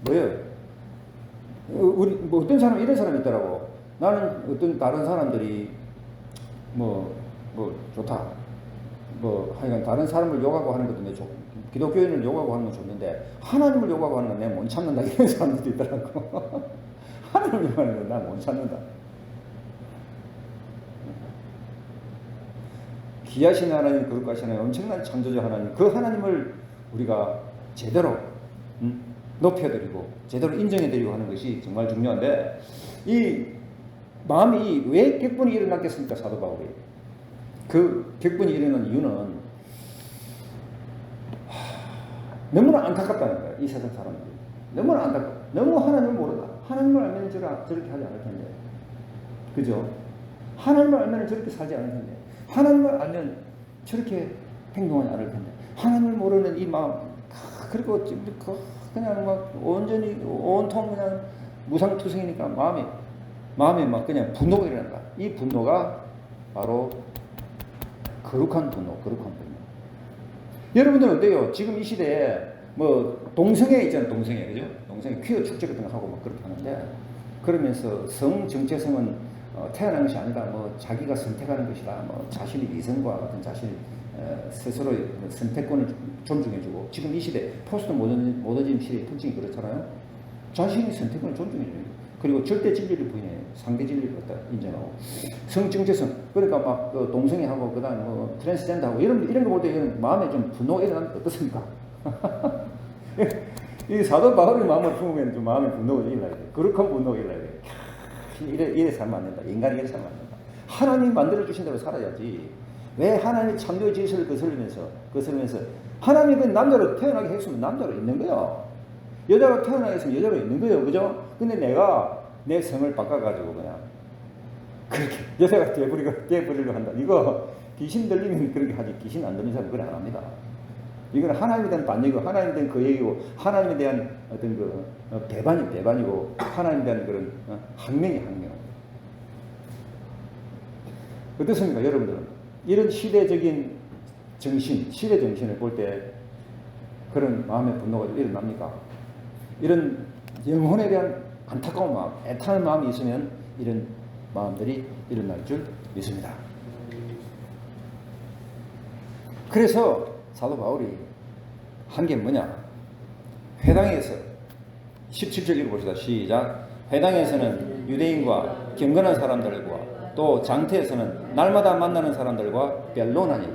뭐예요? 우리 뭐 어떤 사람 이런 사람이 있더라고. 나는 어떤 다른 사람들이 뭐 좋다. 하여간 다른 사람을 욕하고 하는 것도 내 좋고 기독교인을 욕하고 하는 건 좋는데 하나님을 욕하고 하는 건 내가 못 참는다. 이런 사람들도 있더라고. 하나님을 욕하는 건 나 못 참는다. 귀하신 하나님, 거룩하신 하나님, 엄청난 창조주 하나님, 그 하나님을 우리가 제대로 높여드리고 제대로 인정해드리고 하는 것이 정말 중요한데 이 마음이 왜 격분이 일어났겠습니까? 사도 바울이 그 격분이 일어난 이유는 너무나 안타깝다는 거예요. 이 세상 사람들이 너무나 안타깝다. 너무 하나님을 모른다. 하나님을 알면 저렇게 하지 않을 텐데, 그죠? 하나님을 알면 저렇게 살지 않을 텐데, 하나님을 알면 저렇게 행동하지 않을 텐데, 하나님을 모르는 이 마음, 그리고 그냥 막 온전히 온통 그냥 무상투성이니까 마음에 막 그냥 분노가 일어난다. 이 분노가 바로 거룩한 분노. 여러분들은 어때요? 지금 이 시대에 뭐 동성애 있잖아요. 동성애, 그죠? 동성애 퀴어 축제 같은 거 하고 막 그렇게 하는데, 그러면서 성 정체성은 태어난 것이 아니다. 뭐 자기가 선택하는 것이다. 뭐 자신의 이성과 같은 자신 스스로의 선택권을 존중해주고, 지금 이 시대 포스트 모더니즘 시대의 특징이 그렇잖아요. 자신의 선택권을 존중해줘요. 그리고 절대 진리를 부인해요. 상대 진리를 갖다 인정하고. 성정체성, 그러니까 막 동성애하고 그다음 뭐 트랜스젠더하고 이런 거 볼 때 마음에 좀 분노가 일어나는 게 어떻습니까? 이 사도 바울의 마음을 품으면 좀 마음에 분노가 일어나야 돼. 거룩한 분노가 일어나야 돼. 이래 살면 안 된다. 인간이 이래 살면 안 된다. 하나님 만들어주신 대로 살아야지. 왜 하나님의 창조의 질서를 거스르면서 하나님이 그 남자로 태어나게 했으면 남자로 있는 거야. 여자로 태어나게 했으면 여자로 있는 거예요. 그죠? 근데 내가 내 성을 바꿔가지고 그냥 그렇게 여자가 되어버리려 한다. 이거 귀신 들리면 그렇게 하지. 귀신 안 들리는 사람은 그래 안 합니다. 이건 하나님에 대한 반역이고 하나님에 대한 그 얘기고 하나님에 대한 어떤 그 배반이고 하나님에 대한 그런 학명이 학명. 어떻습니까, 여러분들은? 이런 시대적인 시대 정신을 볼 때 그런 마음의 분노가 일어납니까? 이런 영혼에 대한 안타까운 마음, 애타는 마음이 있으면 이런 마음들이 일어날 줄 믿습니다. 그래서 사도 바울이 한 게 뭐냐? 회당에서 17절 읽어봅시다. 시작. 회당에서는 유대인과 경건한 사람들과 또 장태에서는 날마다 만나는 사람들과 변론하니,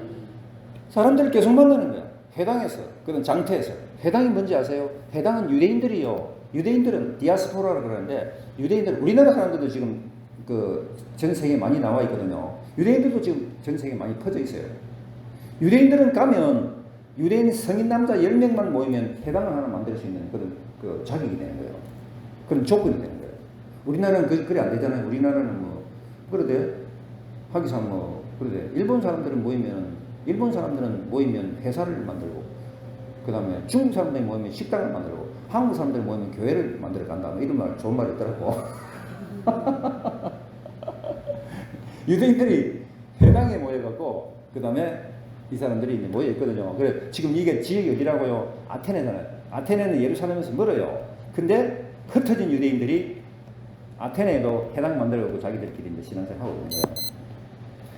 사람들을 계속 만나는 거야. 회당에서, 그다음 장태에서. 회당이 뭔지 아세요? 회당은 유대인들이요. 유대인들은 디아스포라라고 그러는데, 유대인들, 우리나라 사람들도 지금 그 전 세계에 많이 나와 있거든요. 유대인들도 지금 전 세계에 많이 퍼져 있어요. 유대인들은 가면 유대인 성인 남자 10명만 모이면 회당을 하나 만들 수 있는 그런 그 자격이 되는 거예요. 그런 조건이 되는 거예요. 우리나라는 그래 안 되잖아요. 우리나라는 뭐 그러대 하기상 뭐 그러대. 일본 사람들은 모이면 회사를 만들고, 그 다음에 중국 사람들이 모이면 식당을 만들고, 한국 사람들이 모이면 교회를 만들어 간다. 뭐 이런 말, 좋은 말이 있더라고. 유대인들이 회당에 모여갖고 그 다음에 이 사람들이 모여 있거든요. 그래 지금 이게 지역이 어디라고요? 아테네잖아요. 아테네는 예루살렘에서 멀어요. 근데 흩어진 유대인들이 아테네에도 해당 만들어갖고 자기들끼리 이제 신앙생활 하고 있는 거예요.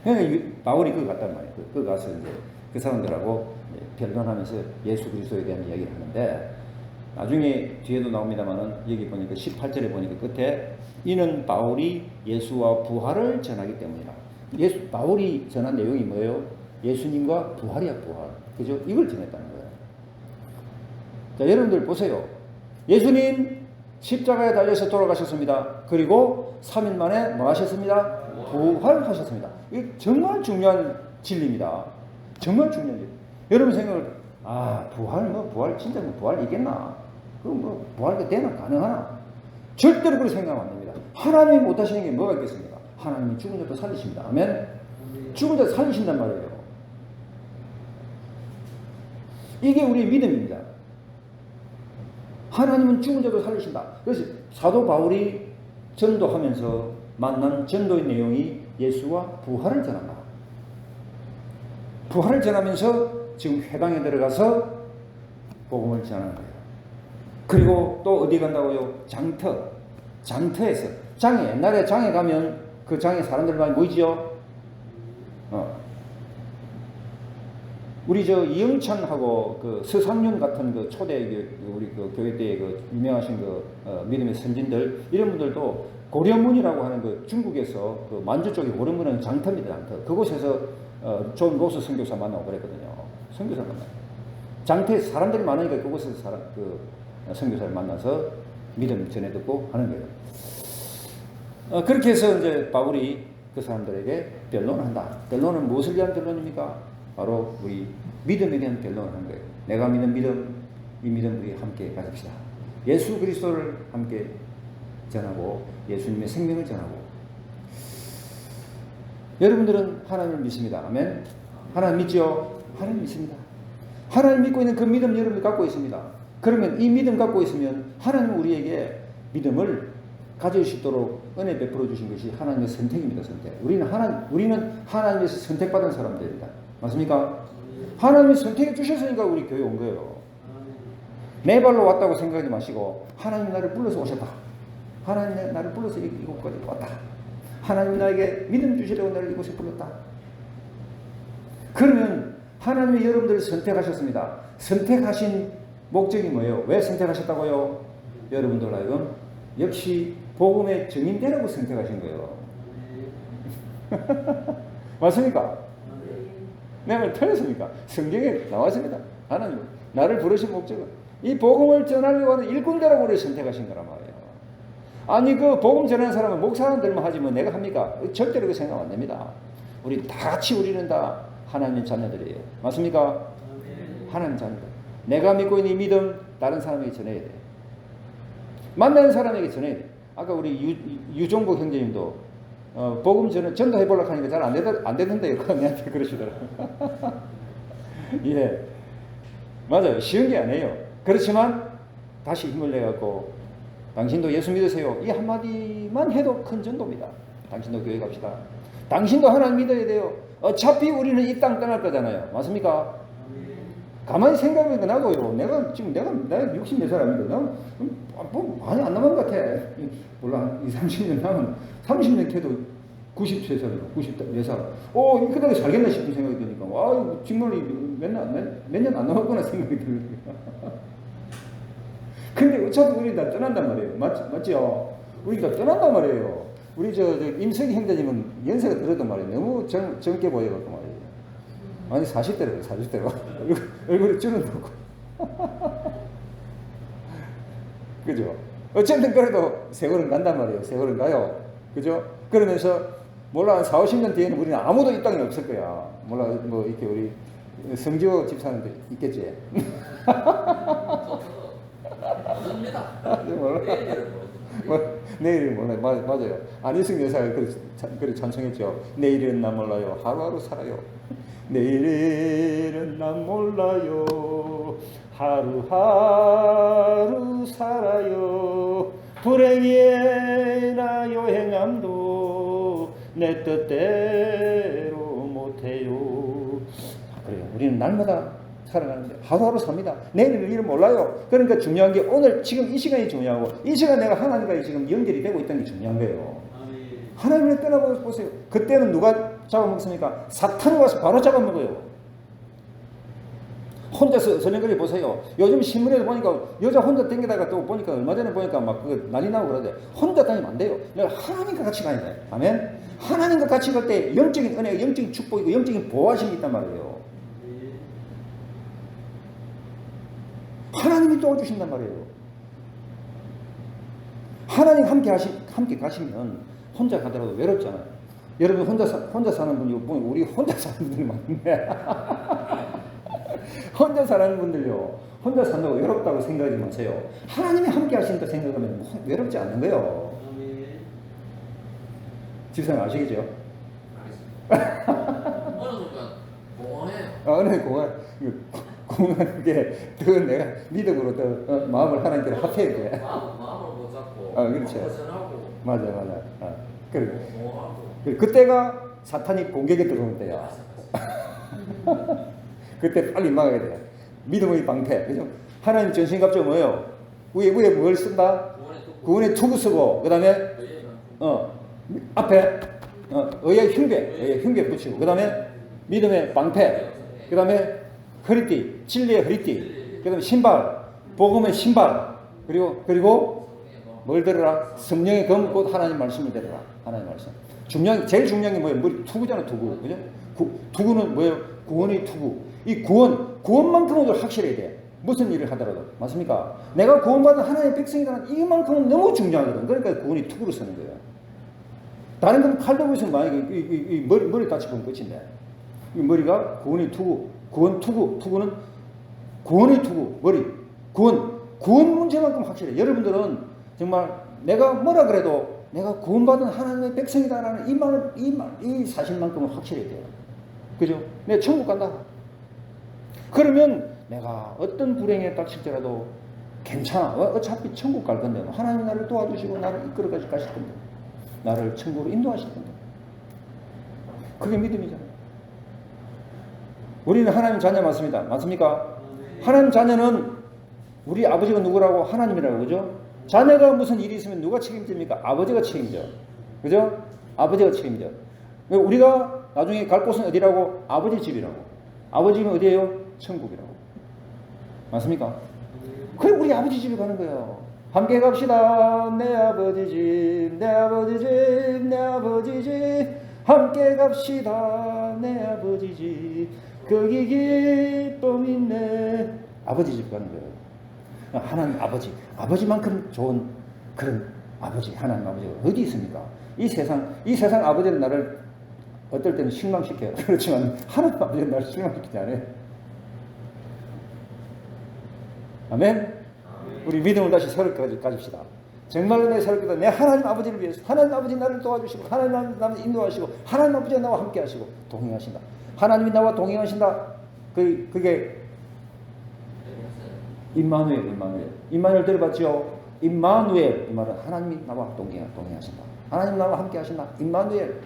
그러니까 바울이 그거 갔단 말이에요. 그거 가서 이제 그 사람들하고 변론하면서 예수 그리스도에 대한 이야기를 하는데 나중에 뒤에도 나옵니다만은 여기 보니까 18절에 보니까 끝에 이는 바울이 예수와 부활을 전하기 때문이라. 바울이 전한 내용이 뭐예요? 예수님과 부활이야, 부활. 그죠? 이걸 전했다는 거예요. 자, 여러분들 보세요. 예수님 십자가에 달려서 돌아가셨습니다. 그리고 3일 만에 뭐 하셨습니다? 부활하셨습니다. 이게 정말 중요한 진리입니다. 정말 중요한 진리. 여러분 생각을, 부활, 진짜 부활 있겠나? 그 부활이 되나? 가능하나? 절대로 그렇게 생각하면 안 됩니다. 하나님이 못하시는 게 뭐가 있겠습니까? 하나님이 죽은 자도 살리십니다. 아멘? 죽은 자도 살리신단 말이에요. 이게 우리의 믿음입니다. 하나님은 죽은 자도 살리신다. 그래서 사도 바울이 전도하면서 만난 전도의 내용이 예수와 부활을 전한다. 부활을 전하면서 지금 회당에 들어가서 복음을 전하는 거예요. 그리고 또 어디 간다고요? 장터에서. 옛날에 장에 가면 그 장에 사람들 많이 모이지요? 우리 이영찬하고 그 서상윤 같은 그 초대 우리 그 교회 때의 그 유명하신 믿음의 선진들 이런 분들도 고려문이라고 하는 그 중국에서 그 만주 쪽에 고려문은 장터입니다, 장터. 그곳에서 존 로스 선교사 만나고 그랬거든요. 선교사 만나고. 장터에 사람들이 많으니까 그곳에서 선교사를 만나서 믿음 전해 듣고 하는 거예요. 그렇게 해서 이제 바울이 그 사람들에게 변론을 한다. 변론은 무엇을 위한 변론입니까? 바로 우리 믿음에 대한 변론을 하는 거예요. 내가 믿는 믿음, 이 믿음 우리 함께 가집시다. 예수 그리스도를 함께 전하고 예수님의 생명을 전하고. 여러분들은 하나님을 믿습니다. 아멘. 하나님 믿죠? 하나님 믿습니다. 하나님 믿고 있는 그 믿음 여러분이 갖고 있습니다. 그러면 이 믿음 갖고 있으면 하나님은 우리에게 믿음을 가질 수 있도록 은혜 베풀어 주신 것이 하나님의 선택입니다. 선택. 우리는 하나님에서 선택받은 사람들입니다. 맞습니까? 하나님이 선택해 주셨으니까 우리 교회 온 거예요. 내 발로 왔다고 생각하지 마시고 하나님이 나를 불러서 오셨다. 하나님이 나를 불러서 이곳까지 왔다. 하나님이 나에게 믿음 주시려고 나를 이곳에 불렀다. 그러면 하나님이 여러분들을 선택하셨습니다. 선택하신 목적이 뭐예요? 왜 선택하셨다고요? 여러분들 하여금 역시 복음의 증인되라고 선택하신 거예요. 맞습니까? 내 말 틀렸습니까? 성경에 나왔습니다. 하나님 나를 부르신 목적은 이 복음을 전하려고 하는 일꾼되라고 우리를 선택하신 거란 말이에요. 아니 그 복음 전하는 사람은 목사님들만 하지 뭐 내가 합니까? 절대로 그렇게 생각 안 됩니다. 우리 다 같이 우리는 다 하나님 자녀들이에요. 맞습니까? 하나님 자녀들. 내가 믿고 있는 이 믿음 다른 사람에게 전해야 돼. 만나는 사람에게 전해야 돼. 아까 우리 유종국 형제님도 복음 전도해 보려고 하니까 잘 안 되던데 내한테 그러시더라고요. 예, 맞아요. 쉬운 게 아니에요. 그렇지만 다시 힘을 내갖고 당신도 예수 믿으세요. 이 한마디만 해도 큰 전도입니다. 당신도 교회 갑시다. 당신도 하나님 믿어야 돼요. 어차피 우리는 이 땅 떠날 거잖아요. 맞습니까? 가만히 생각해보니까 나도요. 내가 60몇 살인데 뭐 많이 안 남은 것 같아. 몰라 20-30년 남은 30년 캐도 93살이고 94살. 그다음에 살겠나 싶은 생각이 드니까 정말 몇 년 안 남았구나 생각이 들으니까. 근데 어차피 우리 다 떠난단 말이에요. 맞죠? 우리 다 떠난단 말이에요. 우리 임석희 형제님은 연세가 들었단 말이에요. 너무 젊게 보여갖고 말이에요. 아니 40대로 얼굴이 줄어들고 그죠? 어쨌든 그래도 세월은 간단 말이에요. 세월은 가요. 그죠? 그러면서 몰라 40-50년 뒤에는 우리는 아무도 이 땅에 없을 거야. 몰라 뭐 이렇게 우리 성지호 집사님도 있겠지. 몰라. 내일은 몰라요. 맞아요. 안희승 여사가 그렇게 찬송했죠. 내일은 난 몰라요. 하루하루 살아요. 내일은 난 몰라요. 하루하루 살아요. 불행이나 요행함도 내 뜻대로 못해요. 그래요. 우리는 날마다 살아가는데 하루하루 삽니다. 내일을 일을 몰라요. 그러니까 중요한 게 오늘 지금 이 시간이 중요하고 이 시간 내가 하나님과 지금 연결이 되고 있다는 게 중요한 거예요. 하나님을 떠나보세요. 그때는 누가 잡아먹습니까? 사탄이 와서 바로 잡아먹어요. 혼자서 저녁거리 보세요. 요즘 신문에도 보니까 여자 혼자 댕기다가 또 보니까 얼마 전에 보니까 막 그거 난리 나고 그러대. 혼자 다니면 안 돼요. 내가 하나님과 같이 가야 돼. 아멘. 하나님과 같이 갈 때 영적인 은혜, 영적인 축복이고 영적인 보호하심이 있단 말이에요. 하나님이 도와주신단 말이에요. 하나님 함께 가시면 혼자 가더라도 외롭잖아요. 여러분 혼자 사는 분이 보면 우리 혼자 사는 분들이 많네. 혼자 사는 분들요. 혼자 산다고 외롭다고 생각하지 마세요. 하나님이 함께 하신다 생각하면 외롭지 않는 거예요. 집사님 아시겠죠? 알겠습니다. 어느 순간 공허해요. 어느 공허한 그게 더 내가 믿음으로 더 마음을 하나님께로 합해야 돼. 마음을 못 잡고 그렇죠. 벗어나고 맞아. 그래. 공허하고 그때가 사탄이 공격에 들어오는 때야. 그때 빨리 막아야 돼. 믿음의 방패. 그죠? 하나님 전신갑주 뭐예요? 위에 뭘 쓴다? 구원의 투구 쓰고, 그 다음에, 앞에, 의의 흉배 붙이고, 그 다음에 믿음의 방패, 그 다음에 허리띠, 진리의 허리띠, 그 다음에 신발, 복음의 신발, 그리고 뭘 들어라? 성령의 검, 곧 하나님 말씀을 들어라. 하나님 말씀. 제일 중요한 게 뭐예요? 머리 투구잖아, 투구. 그죠? 투구는 뭐예요? 구원의 투구. 이 구원만큼은 확실해야 돼. 무슨 일을 하더라도. 맞습니까? 내가 구원받은 하나님의 백성이라는 이만큼은 너무 중요하거든. 그러니까 구원의 투구를 쓰는 거예요. 다른 건 칼도 있으면 만약에 이 머리 다치면 끝인데. 이 머리가 구원의 투구, 투구는 구원의 투구, 머리. 구원 문제만큼 확실해. 여러분들은 정말 내가 뭐라 그래도 내가 구원받은 하나님의 백성이다라는 이 사실만큼은 확실해야 돼요. 그죠? 내가 천국 간다. 그러면 내가 어떤 불행에 닥칠지라도 괜찮아. 어차피 천국 갈 건데 하나님 나를 도와주시고 나를 이끌어 가실 건데 나를 천국으로 인도하실 건데 그게 믿음이잖아요. 우리는 하나님 자녀 맞습니다. 맞습니까? 하나님 자녀는 우리 아버지가 누구라고? 하나님이라고. 그죠? 자녀가 무슨 일이 있으면 누가 책임집니까? 아버지가 책임져. 그죠? 아버지가 책임져. 우리가 나중에 갈 곳은 어디라고? 아버지 집이라고. 아버지 집은 어디예요? 천국이라고. 맞습니까? 그래 우리 아버지 집에 가는 거예요. 함께 갑시다. 내 아버지 집, 내 아버지 집, 내 아버지 집. 함께 갑시다. 내 아버지 집. 거기 기쁨 있네. 아버지 집 가는 거예요. 하나님 아버지만큼 좋은 그런 아버지, 하나님 아버지가 어디 있습니까? 이 세상 아버지는 나를 어떨 때는 실망시켜요. 그렇지만 하나님 아버지는 나를 실망시키지 않아요. 아멘? 우리 믿음을 다시 새롭게 가집시다. 정말로 내 새롭게 내 하나님 아버지를 위해서 하나님 아버지 나를 도와주시고 하나님 나를 인도하시고 하나님 아버지가 나와 함께 하시고 동행하신다. 하나님이 나와 동행하신다. 그게 임마누엘 들어봤죠? 임마누엘 이 말은 하나님이 나와 동행하신다. 하나님 나와 함께 하신다. 임마누엘.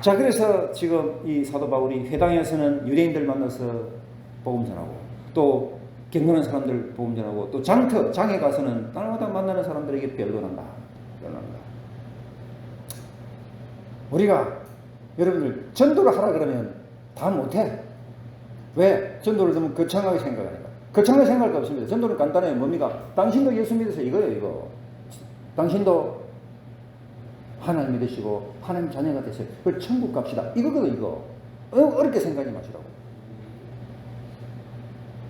자, 그래서 지금 이 사도 바울이 회당에서는 유대인들 만나서 복음 전하고 또 경건한 사람들 복음 전하고 또 장에 가서는 날마다 만나는 사람들에게 변론한다. 우리가 여러분들 전도를 하라 그러면 다 못해. 왜? 전도를 너무 거창하게 생각하니까. 거창하게 생각할 거 없습니다. 전도는 간단해요. 뭡니까? 당신도 예수 믿어서 이거예요, 이거. 당신도 하나님 믿으시고 하나님 자녀가 되세요. 그 천국 갑시다. 이거거든, 이거. 어렵게 생각하지 마시라고.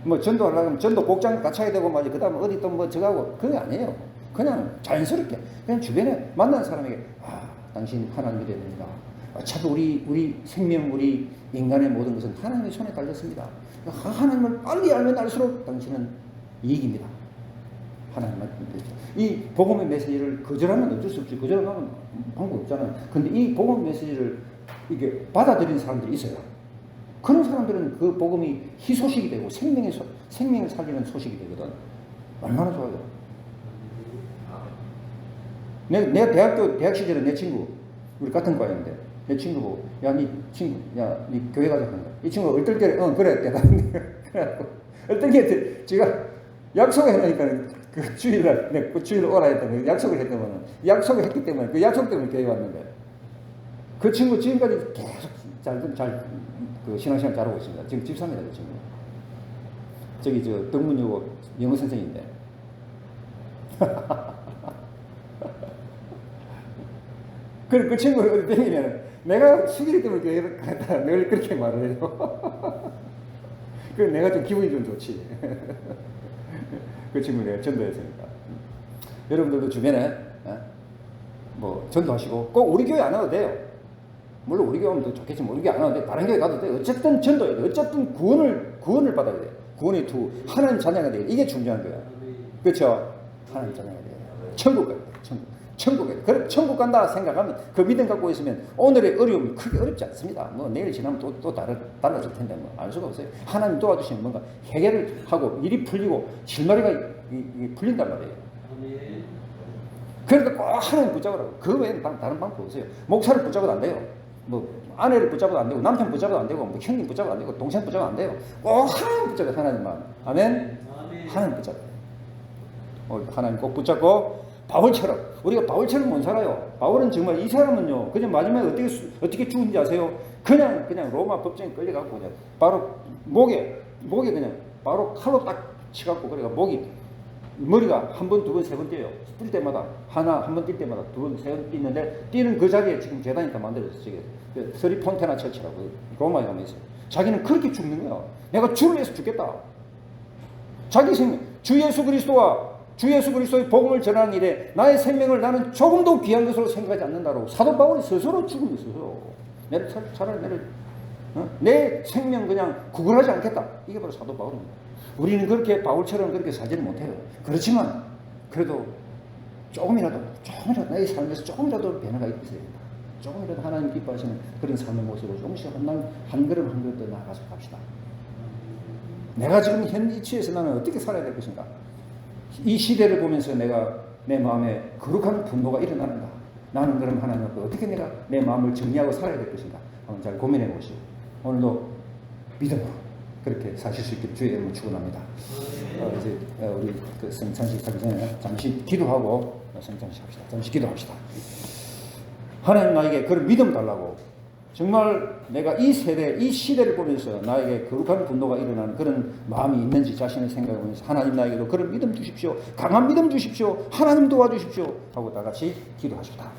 뭐 전도하려고 하면 전도 복장 갖춰야 되고 말이지. 그 다음에 어디 또 뭐 저가고 그게 아니에요. 그냥 자연스럽게 그냥 주변에 만나는 사람에게 당신 하나님 믿어야 됩니다. 어차피 우리 생명, 우리 인간의 모든 것은 하나님의 손에 달렸습니다. 하나님을 빨리 알면 알수록 당신은 이익입니다. 하나님만 믿으시죠. 이 복음의 메시지를 거절하면 어쩔 수 없지. 거절하면 방법 없잖아요. 근데 이 복음 메시지를 이게 받아들이는 사람들이 있어요. 그런 사람들은 그 복음이 희소식이 되고 생명을 살리는 소식이 되거든. 얼마나 좋아요. 내가 대학 시절에 내 친구, 우리 같은 과였는데, 내 친구 보고, 야, 니 친구, 야, 니 교회 가자. 하는 거야. 이 친구가 얼떨결에, 그래. 내가 그래갖고, 얼떨결에 제가 약속을 해놓으니까 그 주일날, 그 주일 오라 했던 약속을 했더니, 약속을 했기 때문에, 그 약속 때문에 교회 왔는데, 그 친구 지금까지 계속 그 신앙생활 잘하고 있습니다. 지금 집사입니다, 그 친구. 저기, 덕문여고 영어 선생인데. 그 친구를 어디 댕기면 내가 수기리 때문에 교회를 갔다 늘 그렇게 말을 해요. 그래서 내가 좀 기분이 좀 좋지. 그 친구를 내가 전도했으니까. 여러분들도 주변에 뭐 전도하시고 꼭 우리 교회 안 와도 돼요. 물론 우리 교회 오면 더 좋겠지만 우리 교회 안 와도 돼. 다른 교회 가도 돼. 어쨌든 전도해야 돼. 어쨌든 구원을 받아야 돼. 구원의 투 하나님 자녀가 돼. 이게 중요한 거야. 그렇죠? 하나님 자녀가 돼. 천국 가야 돼. 천국에. 그래, 천국 간다 생각하면 그 믿음 갖고 있으면 오늘의 어려움이 크게 어렵지 않습니다. 뭐 내일 지나면 또 달라질 텐데 뭐 알 수가 없어요. 하나님 도와주시면 뭔가 해결을 하고 일이 풀리고 실마리가 풀린단 말이에요. 그러니까 꼭 하나님 붙잡으라고. 그 외에는 다른 방법 없어요. 목사를 붙잡아도 안 돼요. 뭐 아내를 붙잡아도 안 되고 남편 붙잡아도 안 되고 뭐 형님 붙잡아도 안 되고 동생 붙잡아도 안 돼요. 꼭 하나님 붙잡아요. 하나님만. 아멘. 하나님 붙잡아요. 하나님 꼭 붙잡고 바울처럼 우리가 바울처럼 못 살아요. 바울은 정말 이 사람은요 그냥 마지막에 어떻게 죽은지 아세요? 그냥 로마 법정에 끌려가고 그냥 바로 목에 그냥 바로 칼로 딱 치갖고 그래가 머리가 한 번, 두 번, 세 번 뛰어요. 뛸 때마다 한 번 뛸 때마다 두 번, 세 번 뛰는데 뛰는 그 자리에 지금 재단이 다 만들어졌어요. 저게 서리 폰테나 처치라고 로마에 가면 있어요. 자기는 그렇게 죽는 거야. 내가 주를 위해서 죽겠다. 자기 생명 주 예수 그리스도의 복음을 전하는 일에 나의 생명을 나는 조금도 귀한 것으로 생각하지 않는다고 사도 바울이 스스로 죽음이 있어요. 차라리 내 생명 그냥 구걸하지 않겠다. 이게 바로 사도 바울입니다. 우리는 그렇게 바울처럼 그렇게 살지는 못해요. 그렇지만 그래도 조금이라도 내 삶에서 조금이라도 변화가 있어야 된다. 조금이라도 하나님 기뻐하시는 그런 삶의 모습으로 조금씩 한 걸음 더 나아가서 갑시다. 내가 지금 현 위치에서 나는 어떻게 살아야 될 것인가? 이 시대를 보면서 내가 내 마음에 거룩한 분노가 일어나는가? 나는 그럼 하나님 앞에 어떻게 내가 내 마음을 정리하고 살아야 될 것인가? 한번 잘 고민해 보시고 오늘도 믿음으로 그렇게 사실 수 있기를 주의 이름으로 축원합니다. 이제 우리 그 성찬식 하기 전에 잠시 기도하고 성찬식 합시다. 잠시 기도합시다. 하나님 나에게 그런 믿음 달라고. 정말 내가 이 시대를 보면서 나에게 거룩한 분노가 일어나는 그런 마음이 있는지 자신을 생각해 보면서 하나님 나에게도 그런 믿음 주십시오. 강한 믿음 주십시오. 하나님 도와주십시오. 하고 다 같이 기도합시다.